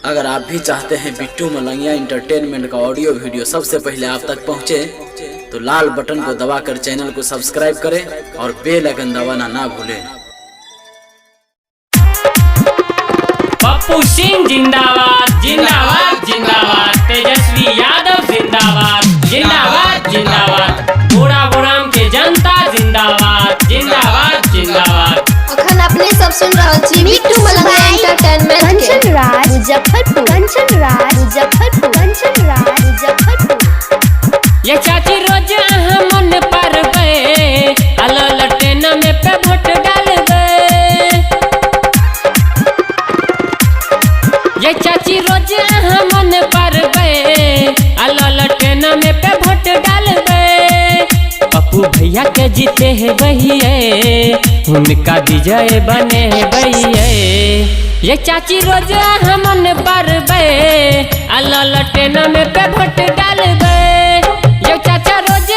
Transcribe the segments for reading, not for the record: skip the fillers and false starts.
अगर आप भी चाहते हैं बिट्टू मलंगिया इंटरटेनमेंट का ऑडियो वीडियो सबसे पहले आप तक पहुंचे, तो लाल बटन को दबाकर चैनल को सब्सक्राइब करें और बेल आइकन दबाना ना भूलें। पप्पू सिंह जिंदाबाद जिंदाबाद जिंदाबाद, तेजस्वी यादव जिंदाबाद जिंदाबाद जिंदाबाद, बूढ़ा बुढ़ाम के जनता जिंदाबाद जिंदाबाद जिंदाबाद। अखन अपने सब सुन रहा छी बिट्टू मलंगिया एंटरटेनमेंट कंचन राज मुजफ्फरपुर, कंचन राज मुजफ्फरपुर, कंचन राज मुजफ्फरपुर। ये चाची रोज मन पर बे ललटेन में पे वोट डालबे। ये चाची रोज मन पर बे ललटेन में पे वोट डालबे। पप्पू भैया के जीते है बहिए, उनका विजय बने है बहिए। ये चाची रोज मन पर बे ललटेन में पे वोट डालबे। ये चाचा रोज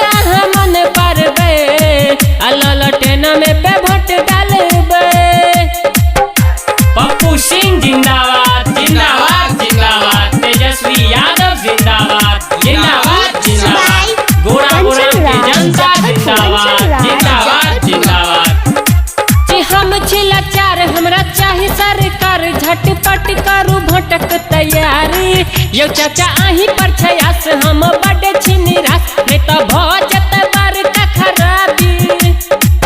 मन पर बे ललटेन में पे वोट डालबे। पप्पू सिंह जिंदाबाद जिंदाबाद जिंदाबाद, तेजस्वी यादव जिंदाबाद जिंदाबाद जिंदाबाद, गोरा गोरा के जनता जिंदाबाद जिंदाबाद जिंदाबाद। जी हम छिला चार हमरा चाहे सरकार, झटपट करू भटक तैयारी। यो चाचा आही पर छयास हम बड़े छी निराश, नहीं तो भजत बड़का खराबी।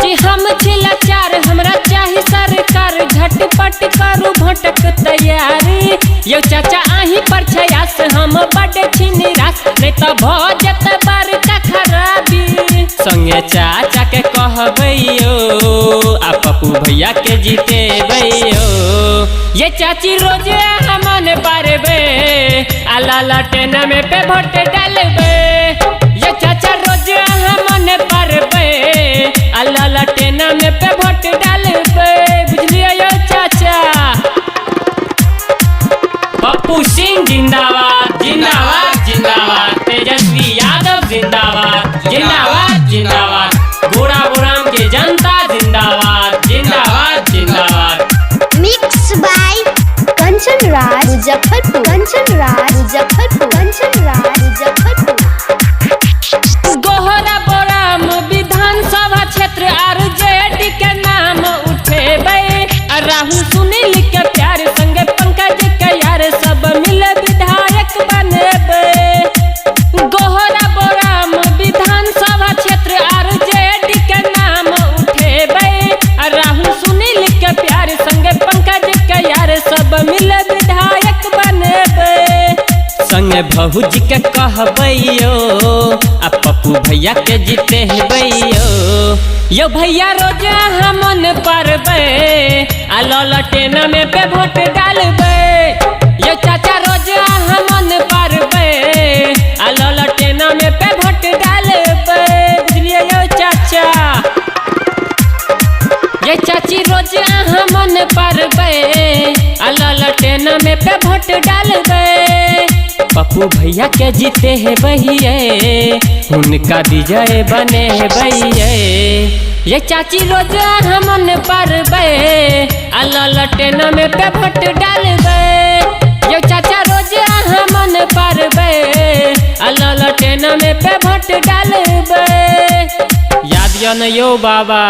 जी हम छिला चार हमरा चाहे सरकार, झटपट करू भटक तैयारी। यो चाचा आही पर छयास हम बड़े छी निराश, नहीं तो भजत बड़का खराबी। संगे चाचा के कहबैयो आ पप्पू भैया के जीतेबैयो। ये चाची रोज मन पारबे ललटेन में पे वोट डालबे। ये चाचा रोज मन पारबे ललटेन में पे वोट डालबे। बुझलिए यो चाचा। पप्पू सिंह जिंदाबाद जिंदाबाद जिंदाबाद, तेजस्वी यादव जिंदाबाद जिंदाबाद जिंदाबाद, बूढ़ा बुढ़ाम के जनता जिंदाबाद जिंदाबाद जिंदाबाद। Mix by Kanchan Raj Muzaffarpur, Kanchan Raj Muzaffarpur, Kanchan Raj Muzaffarpur. गोहरा बोराम विधानसभा क्षेत्र आरजेडी के नाम उठेबे। राहुल सुनील के प्यार संगे पंकज के यार सब मिल विधायक बनेबे। गोहरा बोराम विधानसभा क्षेत्र आरजेडी के नाम उठेबे। राहुल सुनील के प्यार संगे पंकज के यार सब मिल विधायक बनेबे। संगे भौजी के कहबैयो आ पप्पू भैया के जीते हेबैयो। यो भैया रोज मन पारबे ललटेन में पे वोट डालबे। यो चाचा रोज मन पारबे ललटेन में पे वोट डालबे। बुझलिए यो चाचा। ये चाची रोज मन पारबे ललटेन में पे वोट डालबे। पप्पू भैया के जीते है बहिए, उनका विजय बने है बहिए। ये चाची रोज मन पारबे ललटेन में पे वोट डालबे। ये चाचा रोज मन पारबे ललटेन में पे वोट डालबे। याद यो न यो बाबा।